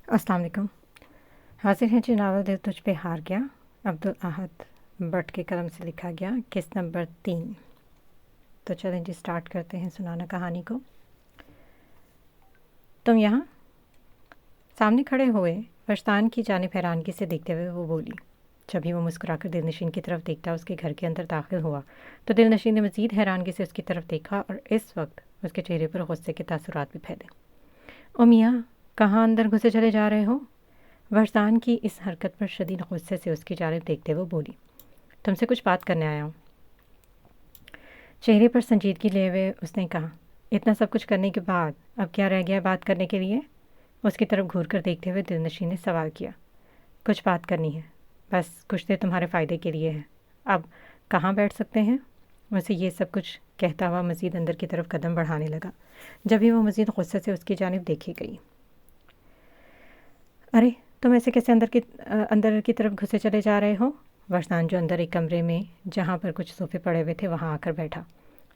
अस्सलाम वालेकुम। हाजिर हैं जी नावल दिल तुझ पे हार गया, अब्दुल अहद भट्ट के कलम से लिखा गया, किस्त नंबर 3। तो चलें जी स्टार्ट करते हैं सुनाना कहानी को। तुम यहाँ सामने खड़े हुए फरस्तान की जानिब हैरानगी से देखते हुए वो बोली। जब भी वो मुस्कुराकर दिलनशीन की तरफ देखता उसके घर के अंदर दाखिल हुआ तो दिलनशीन ने मज़ीद हैरानगी से उसकी तरफ देखा और इस वक्त उसके चेहरे पर गुस्से के तासुरात भी फैले। ओ मियाँ, कहाँ अंदर घुसे चले जा रहे हो? फरस्तान की इस हरकत पर शदीद गुस्से से उसकी जानिब देखते हुए बोली। तुमसे कुछ बात करने आया हूँ। चेहरे पर संजीदगी लिए हुए उसने कहा। इतना सब कुछ करने के बाद अब क्या रह गया बात करने के लिए? उसकी तरफ घूर कर देखते हुए दिलनशीन ने सवाल किया। कुछ बात करनी है, बस कुछ देर तुम्हारे फ़ायदे के लिए है। अब कहाँ बैठ सकते हैं? उसे ये सब कुछ कहता हुआ मज़ीद अंदर की तरफ कदम बढ़ाने लगा, जब भी वो मज़ीद गुस्से से उसकी जानिब देखी गई। अरे, तुम ऐसे कैसे अंदर की तरफ घुसे चले जा रहे हो? फरस्तान जो अंदर एक कमरे में जहाँ पर कुछ सोफ़े पड़े हुए थे वहाँ आकर बैठा।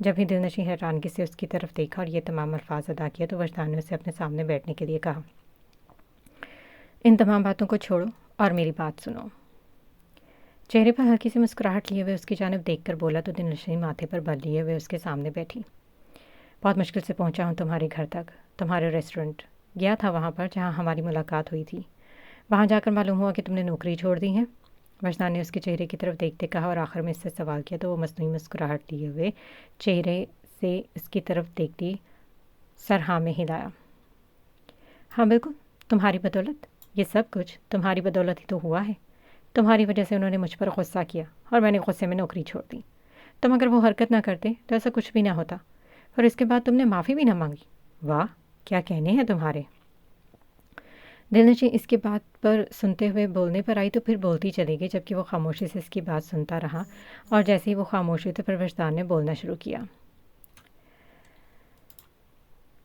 जब भी दिलनशीन हैरानगी से उसकी तरफ देखा और ये तमाम अल्फाज अदा किया तो फरस्तान ने उसे अपने सामने बैठने के लिए कहा। इन तमाम बातों को छोड़ो और मेरी बात सुनो। चेहरे पर हल्की सी मुस्कुराहट लिए हुए उसकी जानिब देखकर बोला तो दिलनशीन माथे पर बल लिए हुए उसके सामने बैठी। बहुत मुश्किल से पहुंचा हूं तुम्हारे घर तक, तुम्हारे रेस्टोरेंट गया था, वहाँ पर जहाँ हमारी मुलाकात हुई थी। वहाँ जाकर मालूम हुआ कि तुमने नौकरी छोड़ दी है। फरस्तान ने उसके चेहरे की तरफ देखते कहा और आखिर में इससे सवाल किया तो वो मसनूई मुस्कुराहट लिए हुए चेहरे से उसकी तरफ देखती सर हाँ में हिलाया। हाँ बिल्कुल, तुम्हारी बदौलत। ये सब कुछ तुम्हारी बदौलत ही तो हुआ है। तुम्हारी वजह से उन्होंने मुझ पर गुस्सा किया और मैंने गुस्से में नौकरी छोड़ दी। तुम अगर वो हरकत ना करते तो ऐसा कुछ भी ना होता और इसके बाद तुमने माफ़ी भी ना मांगी। वाह, क्या कहने हैं तुम्हारे। दिलनशीन इसकी बात पर सुनते हुए बोलने पर आई तो फिर बोलती चली गई, जबकि वो खामोशी से इसकी बात सुनता रहा और जैसे ही वो खामोश हुई तो फिर फरस्तान ने बोलना शुरू किया।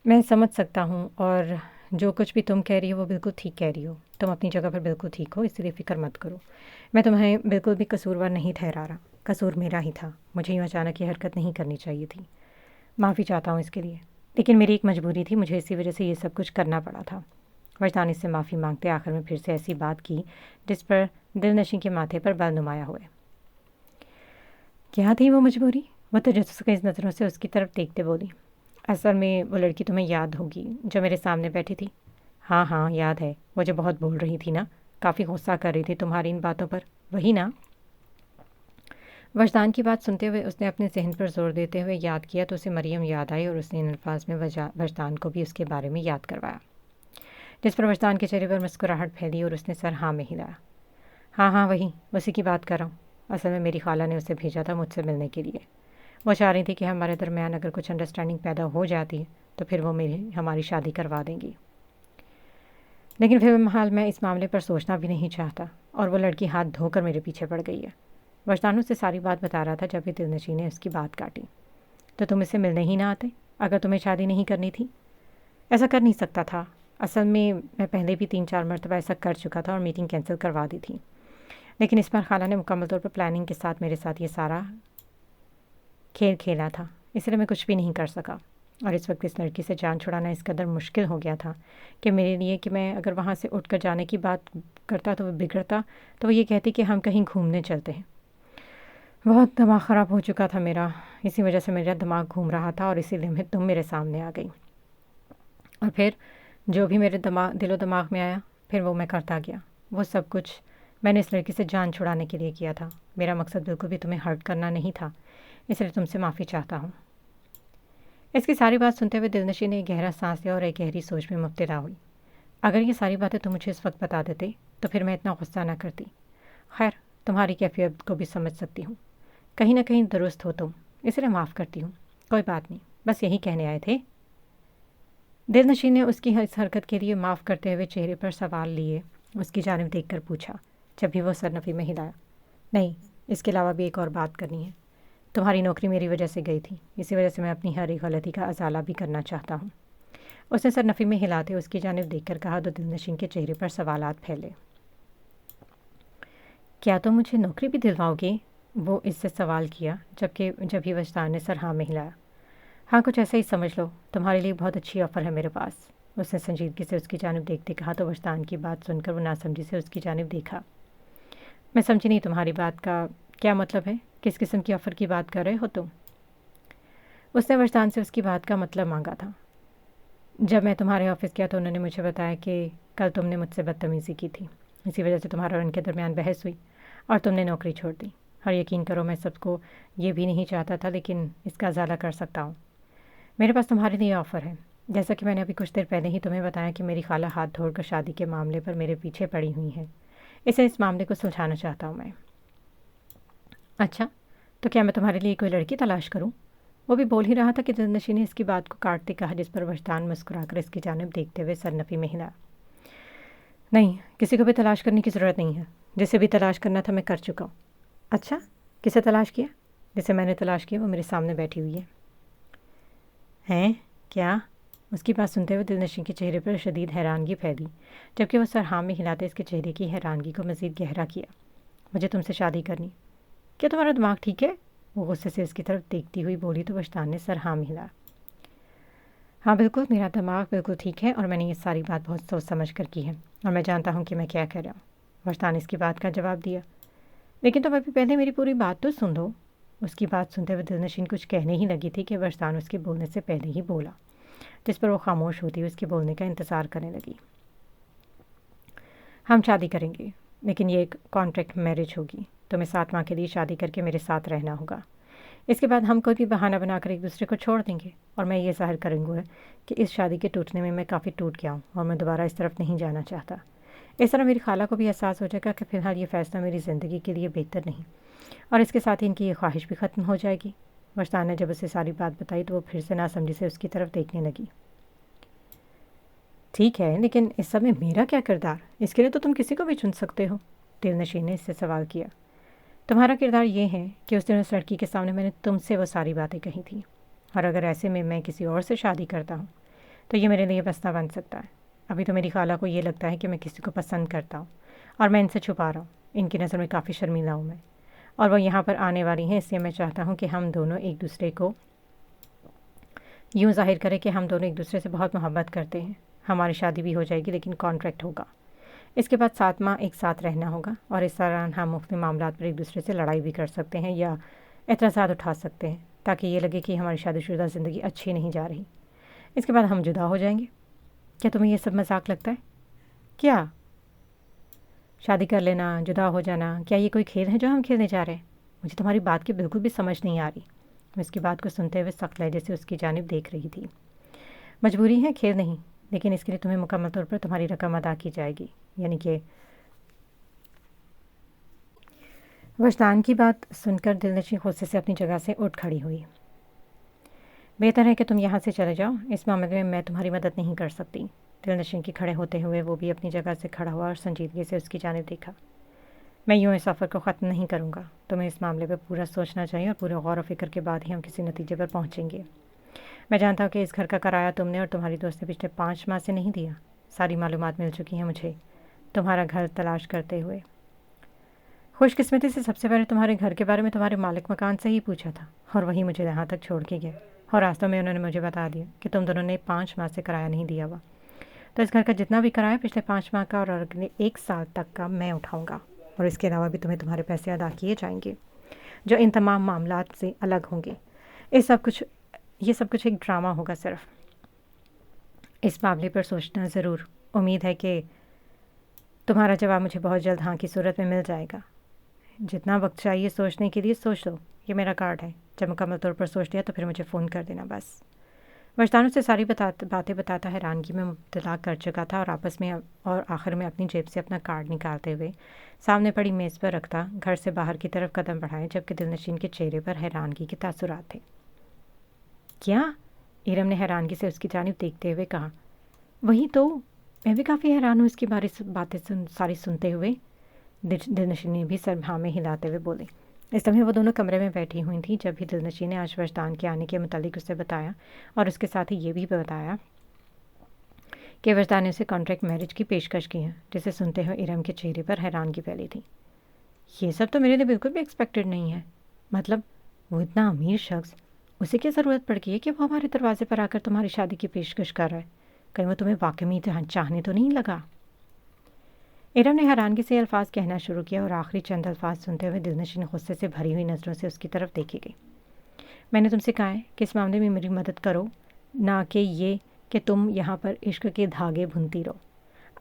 मैं समझ सकता हूँ और जो कुछ भी तुम कह रही हो वो बिल्कुल ठीक कह रही हो। तुम अपनी जगह पर बिल्कुल ठीक हो, इसलिए फ़िक्र मत करो। मैं तुम्हें बिल्कुल भी कसूरवार नहीं ठहरा रहा। कसूर मेरा ही था। मुझे यूँ अचानक ये हरकत नहीं करनी चाहिए थी। माफ़ी चाहता हूँ इसके लिए, लेकिन मेरी एक मजबूरी थी, मुझे इसी वजह से ये सब कुछ करना पड़ा था। फरस्तान इससे माफ़ी मांगते आखिर में फिर से ऐसी बात की जिस पर दिलनशीन के माथे पर बल नुमाया हुए। क्या थी वो मजबूरी? वो तजस्सुस की नज़रों से उसकी तरफ देखते बोली। असल में वो लड़की तुम्हें याद होगी जो मेरे सामने बैठी थी। हाँ हाँ याद है, वो जो बहुत बोल रही थी ना, काफ़ी गुस्सा कर रही थी तुम्हारी इन बातों पर, वही ना? फरस्तान की बात सुनते हुए उसने अपने जहन पर जोर देते हुए याद किया तो उसे मरियम याद आई और उसने इन अल्फाज में फरस्तान को भी उसके बारे में याद करवाया, जिस पर फरस्तान के चेहरे पर मुस्कुराहट फैली और उसने सर हाँ में हिलाया। हाँ हाँ वही, उसी की बात कर रहा हूँ। असल में मेरी खाला ने उसे भेजा था मुझसे मिलने के लिए। वो चाह रही थी कि हमारे दरमियान अगर कुछ अंडरस्टैंडिंग पैदा हो जाती है तो फिर वो हमारी शादी करवा देंगी। लेकिन फिलहाल मैं इस मामले पर सोचना भी नहीं चाहता और वो लड़की हाथ धोकर मेरे पीछे पड़ गई है। फरस्तान से सारी बात बता रहा था जब भी दिलनशीन ने उसकी बात काटी। तो तुम इससे मिलने ही ना आते अगर तुम्हें शादी नहीं करनी थी? ऐसा कर नहीं सकता था। असल में मैं पहले भी 3-4 मरतबा ऐसा कर चुका था और मीटिंग कैंसिल करवा दी थी, लेकिन इस बार खाला ने मुकम्मल तौर पर प्लानिंग के साथ मेरे साथ ये सारा खेल खेला था, इसलिए मैं कुछ भी नहीं कर सका। और इस वक्त इस लड़की से जान छुड़ाना इस कदर मुश्किल हो गया था कि मेरे लिए कि मैं अगर वहाँ से उठकर जाने की बात करता तो वो बिगड़ता, तो वो ये कहती कि हम कहीं घूमने चलते हैं। बहुत दिमाग ख़राब हो चुका था मेरा, इसी वजह से मेरा दिमाग घूम रहा था और इसीलिए तुम मेरे सामने आ गई और फिर जो भी मेरे दिलो दिमाग में आया फिर वो मैं करता गया। वो सब कुछ मैंने इस लड़की से जान छुड़ाने के लिए किया था। मेरा मकसद बिल्कुल भी तुम्हें हर्ट करना नहीं था, इसलिए तुमसे माफ़ी चाहता हूँ। इसकी सारी बात सुनते हुए दिलनशीन ने एक गहरा सांस लिया और एक गहरी सोच में मुब्तला हुई। अगर ये सारी बातें तुम मुझे इस वक्त बता देते तो फिर मैं इतना गुस्सा ना करती। खैर, तुम्हारी कैफियत को भी समझ सकती हूँ, कहीं ना कहीं दुरुस्त हो तुम, इसलिए माफ़ करती हूँ। कोई बात नहीं, बस यही कहने आए थे। दिलनशीन ने उसकी इस हरकत के लिए माफ़ करते हुए चेहरे पर सवाल लिए उसकी जानिब देखकर पूछा, जब भी वो सरनफी में हिलाया। नहीं, इसके अलावा भी एक और बात करनी है। तुम्हारी नौकरी मेरी वजह से गई थी, इसी वजह से मैं अपनी हर एक गलती का अजाला भी करना चाहता हूँ। उसने सरनफी में हिलाते उसकी जानिब देखकर कहा तो दिलनशीन के चेहरे पर सवालात फैले। क्या तुम मुझे नौकरी भी दिलवाओगे? वो इससे सवाल किया, जब ही वजदान ने सर हाँ में हिलाया। हाँ, कुछ ऐसा ही समझ लो। तुम्हारे लिए बहुत अच्छी ऑफ़र है मेरे पास। उसने संजीदगी से उसकी जानिब देखते कहा तो वजदान की बात सुनकर वो नासमझी से उसकी जानिब देखा। मैं समझी नहीं, तुम्हारी बात का क्या मतलब है? किस किस्म की ऑफ़र की बात कर रहे हो तुम? उसने वजदान से उसकी बात का मतलब मांगा था। जब मैं तुम्हारे ऑफिस गया तो उन्होंने मुझे बताया कि कल तुमने मुझसे बदतमीज़ी की थी, इसी वजह से तुम्हारा और उनके दरमियान बहस हुई और तुमने नौकरी छोड़ दी। और यकीन करो मैं सबको ये भी नहीं चाहता था, लेकिन इसका अजाला कर सकता हूँ। मेरे पास तुम्हारे लिए ऑफ़र है। जैसा कि मैंने अभी कुछ देर पहले ही तुम्हें बताया कि मेरी खाला हाथ धोकर शादी के मामले पर मेरे पीछे पड़ी हुई है। इस मामले को सुलझाना चाहता हूँ मैं। अच्छा, तो क्या मैं तुम्हारे लिए कोई लड़की तलाश करूँ? वो भी बोल ही रहा था कि दिलनशी ने इसकी बात को काटते कहा, जिस पर वजदान मुस्कुराकर इसकी जानिब देखते हुए सरनफी में हिला। नहीं, किसी को भी तलाश करने की ज़रूरत नहीं है। जिसे भी तलाश करना था मैं कर चुका हूँ। अच्छा, किसे तलाश किया? जिसे मैंने तलाश किया वो मेरे सामने बैठी हुई है। हैं? क्या? उसकी बात सुनते हुए दिलनशी के चेहरे पर शदीद हैरानगी फैली, जबकि वो सर हाँ में हिलाते इसके चेहरे की हैरानगी को मज़ीद गहरा किया। मुझे तुमसे शादी करनी। क्या तुम्हारा दिमाग ठीक है? वो गुस्से से उसकी तरफ देखती हुई बोली तो वजदान ने सर हाँ में हिला। हाँ बिल्कुल, मेरा दिमाग बिल्कुल ठीक है और मैंने ये सारी बात बहुत सोच समझ कर की है और मैं जानता हूँ कि मैं क्या कर रहा हूँ। वजदान ने इसकी बात का जवाब दिया। लेकिन तुम अभी पहले मेरी पूरी बात तो सुन लो। उसकी बात सुनते हुए दिलनशीन कुछ कहने ही लगी थी कि वजदान उसके बोलने से पहले ही बोला, जिस पर वो खामोश होती हुई उसके बोलने का इंतज़ार करने लगी। हम शादी करेंगे, लेकिन ये एक कॉन्ट्रैक्ट मैरिज होगी। तुम्हें 7 माह के लिए शादी करके मेरे साथ रहना होगा। इसके बाद हम कोई भी बहाना बनाकर एक दूसरे को छोड़ देंगे और मैं ये ज़ाहिर करूँगा कि इस शादी के टूटने में मैं काफ़ी टूट गया हूँ और मैं दोबारा इस तरफ नहीं जाना चाहता। इस तरह मेरी खाला को भी एहसास हो जाएगा कि फ़िलहाल ये फ़ैसला मेरी ज़िंदगी के लिए बेहतर नहीं, और इसके साथ ही इनकी ये ख्वाहिश भी ख़त्म हो जाएगी। वजदान ने जब उसे सारी बात बताई तो वो फिर से नासमझी से उसकी तरफ देखने लगी। ठीक है, लेकिन इस सब में मेरा क्या किरदार? इसके लिए तो तुम किसी को भी चुन सकते हो। दिलनशीन ने इससे सवाल किया। तुम्हारा किरदार ये है कि उस दिन उस लड़की के सामने मैंने तुमसे वो सारी बातें कही थी, और अगर ऐसे में मैं किसी और से शादी करता हूँ तो ये मेरे लिए मसला बन सकता है। अभी तो मेरी खाला को ये लगता है कि मैं किसी को पसंद करता हूँ और मैं इनसे छुपा रहा हूँ। इनकी नज़र में काफ़ी शर्मिंदा हूँ मैं, और वो यहाँ पर आने वाली हैं, इसलिए मैं चाहता हूँ कि हम दोनों एक दूसरे को यूँ ज़ाहिर करें कि हम दोनों एक दूसरे से बहुत मोहब्बत करते हैं। हमारी शादी भी हो जाएगी, लेकिन कॉन्ट्रैक्ट होगा। इसके बाद 7 माह एक साथ रहना होगा और इस दौरान हम मुख्तलिफ मामलात पर एक दूसरे से लड़ाई भी कर सकते हैं या एतराज़ात उठा सकते हैं, ताकि ये लगे कि हमारी शादीशुदा ज़िंदगी अच्छी नहीं जा रही। इसके बाद हम जुदा हो जाएंगे। क्या तुम्हें ये सब मजाक लगता है? क्या शादी कर लेना, जुदा हो जाना, क्या ये कोई खेल है जो हम खेलने जा रहे हैं? मुझे तुम्हारी बात की बिल्कुल भी समझ नहीं आ रही। मैं इसकी बात को सुनते हुए सख्त लहजे से उसकी जानिब देख रही थी। मजबूरी है, खेल नहीं, लेकिन इसके लिए तुम्हें मुकम्मल तौर पर तुम्हारी रकम अदा की जाएगी। यानी कि वजदान की बात सुनकर दिलनशी गुस्से से अपनी जगह से उठ खड़ी हुई। बेहतर है कि तुम यहाँ से चले जाओ, इस मामले में मैं तुम्हारी मदद नहीं कर सकती। दिलनशी के खड़े होते हुए वो भी अपनी जगह से खड़ा हुआ और संजीदगी से उसकी जानिब देखा। मैं यूँ इस सफ़र को ख़त्म नहीं करूँगा। तुम्हें इस मामले पर पूरा सोचना चाहिए और पूरे गौर व फिक्र के बाद ही हम किसी नतीजे पर पहुँचेंगे। मैं जानता हूँ कि इस घर का किराया तुमने और तुम्हारी दोस्त ने पिछले 5 माह से नहीं दिया। सारी मालूमात मिल चुकी हैं मुझे तुम्हारा घर तलाश करते हुए। खुशकिस्मती से सबसे पहले तुम्हारे घर के बारे में तुम्हारे मालिक मकान से ही पूछा था और वही मुझे यहाँ तक छोड़ के गया, और रास्तों में उन्होंने मुझे बता दिया कि तुम दोनों ने 5 माह से किराया नहीं दिया हुआ। तो इस घर का जितना भी किराया पिछले 5 माह का और अगले 1 साल तक का मैं उठाऊँगा, और इसके अलावा भी तुम्हें तुम्हारे पैसे अदा किए जाएंगे जो इन तमाम मामलात से अलग होंगे। ये सब कुछ एक ड्रामा होगा सिर्फ। इस मामले पर सोचना ज़रूर। उम्मीद है कि तुम्हारा जवाब मुझे बहुत जल्द हाँ की सूरत में मिल जाएगा। जितना वक्त चाहिए सोचने के लिए सोच लो, ये मेरा कार्ड है। जब मुकम्मल तौर पर सोच लिया तो फिर मुझे फ़ोन कर देना बस। वजदान से सारी बातें बताता हैरानगी में मुब्तला कर चुका था, और आखिर में अपनी जेब से अपना कार्ड निकालते हुए सामने पड़ी मेज़ पर रखता घर से बाहर की तरफ कदम बढ़ाए, जबकि दिलनशीन के चेहरे पर हैरानगी के तासुरात थे। क्या? इरम ने हैरानगी से उसकी जानिब देखते हुए कहा। वही तो, मैं भी काफ़ी हैरान हूँ इसकी बातें सारी सुनते हुए। दिलनशीन ने भी सर हाँ में हिलाते हुए बोले। इस समय वो दोनों कमरे में बैठी हुई थी जब भी दिलनशीन ने आज वजदान के आने के मुतालिक उसे बताया, और उसके साथ ही ये भी बताया कि वजदान ने उसे कॉन्ट्रैक्ट मैरिज की पेशकश की है, जिसे सुनते हुए इरम के चेहरे पर हैरानगी फैली थी। ये सब तो मेरे लिए बिल्कुल भी एक्सपेक्टेड नहीं है। मतलब वो इतना अमीर शख्स, उसे क्या ज़रूरत पड़ गई है कि वो हमारे दरवाजे पर आकर तुम्हारी शादी की पेशकश कर रहा है? कहीं वो तुम्हें वाकई में चाहने तो नहीं लगा? इरम ने हैरानगी से अल्फाज कहना शुरू किया और आखिरी चंद अल्फाज सुनते हुए दिलनशीन गुस्से से भरी हुई नज़रों से उसकी तरफ देखी गई। मैंने तुमसे कहा है कि इस मामले में मेरी मदद करो, ना कि ये कि तुम यहाँ पर इश्क के धागे बुनती रहो।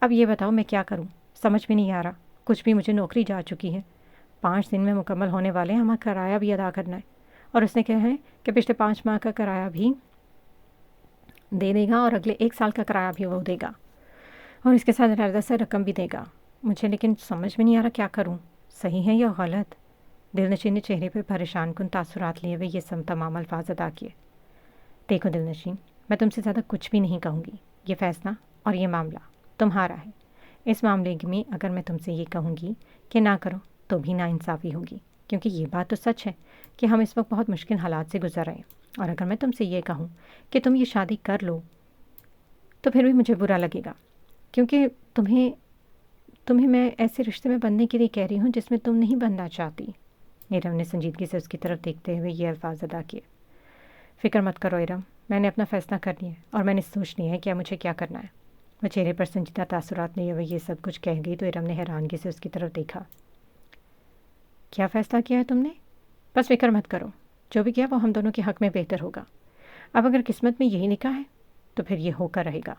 अब ये बताओ मैं क्या करूँ, समझ में नहीं आ रहा। कुछ भी, मुझे नौकरी जा चुकी है, 5 दिन में मुकम्मल होने वाले हैं, हमें किराया भी अदा करना है। और उसने कहा है कि पिछले 5 माह का किराया भी दे देगा और अगले 1 साल का किराया भी वो देगा और इसके साथ ज़्यादा से रकम भी देगा। मुझे लेकिन समझ में नहीं आ रहा क्या करूँ, सही है या गलत? दिलनशीन ने चेहरे पर परेशान कुन तासुरात लिए हुए ये सब तमाम अल्फाज अदा किए। देखो दिलनशीन, मैं तुमसे ज़्यादा कुछ भी नहीं कहूँगी। ये फ़ैसला और ये मामला तुम्हारा है। इस मामले में अगर मैं तुमसे ये कहूँगी कि ना करो तो भी नाइंसाफ़ी होगी, क्योंकि ये बात तो सच है कि हम इस वक्त बहुत मुश्किल हालात से गुजर रहे हैं। और अगर मैं तुमसे ये कहूँ कि तुम ये शादी कर लो तो फिर भी मुझे बुरा लगेगा, क्योंकि तुम्हें मैं ऐसे रिश्ते में बनने के लिए कह रही हूँ जिसमें तुम नहीं बनना चाहती। इरम ने संजीदगी से उसकी तरफ देखते हुए ये अल्फाज अदा किए। फ़िक्र मत करो इरम, मैंने अपना फ़ैसला कर लिया और मैंने सोच लिया है कि मुझे क्या करना है। वह चेहरे पर संजीदा तासुरात लिए हुए ये सब कुछ कह गई तो इरम ने हैरानगी से उसकी तरफ देखा। क्या फ़ैसला किया है तुमने? बस फ़िक्र मत करो, जो भी किया वो हम दोनों के हक़ में बेहतर होगा। अब अगर किस्मत में यही लिखा है तो फिर ये होकर रहेगा।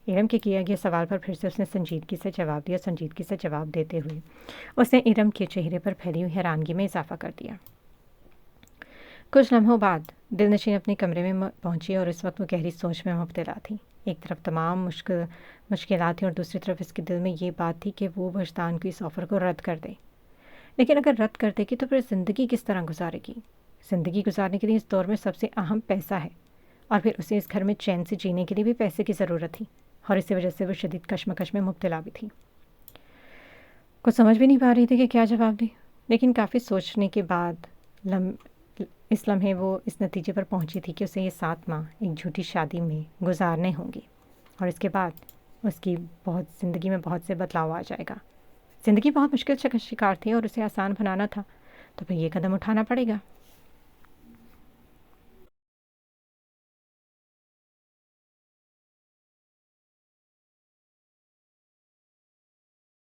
इरम के किया गया सवाल पर फिर से उसने संजीदगी से जवाब दिया। संजीदगी से जवाब देते हुए उसने इरम के चेहरे पर फैली हुई हैरानगी में इजाफा कर दिया। कुछ लम्हों बाद दिलनशीन अपने कमरे में पहुंची और इस वक्त वो गहरी सोच में मुब्तला थी। एक तरफ तमाम मुश्किलात थी और दूसरी तरफ इसके दिल में ये बात थी कि वो वजदान को इस ऑफ़र को रद्द कर दे। लेकिन अगर रद्द कर देगी तो फिर ज़िंदगी किस तरह गुजारेगी? ज़िंदगी गुजारने के लिए इस दौर में सबसे अहम पैसा है और फिर उसे इस घर में चैन से जीने के लिए भी पैसे की ज़रूरत थी और इसी वजह से वो शदीद कश्मकश में मुब्तला भी थी। कुछ समझ भी नहीं पा रही थी कि क्या जवाब दे, लेकिन काफ़ी सोचने के बाद इस लम्हे वो इस नतीजे पर पहुंची थी कि उसे ये 7 माह एक झूठी शादी में गुजारने होंगे और इसके बाद उसकी ज़िंदगी में बहुत से बदलाव आ जाएगा। ज़िंदगी बहुत मुश्किल का शिकार थी और उसे आसान बनाना था तो फिर ये कदम उठाना पड़ेगा।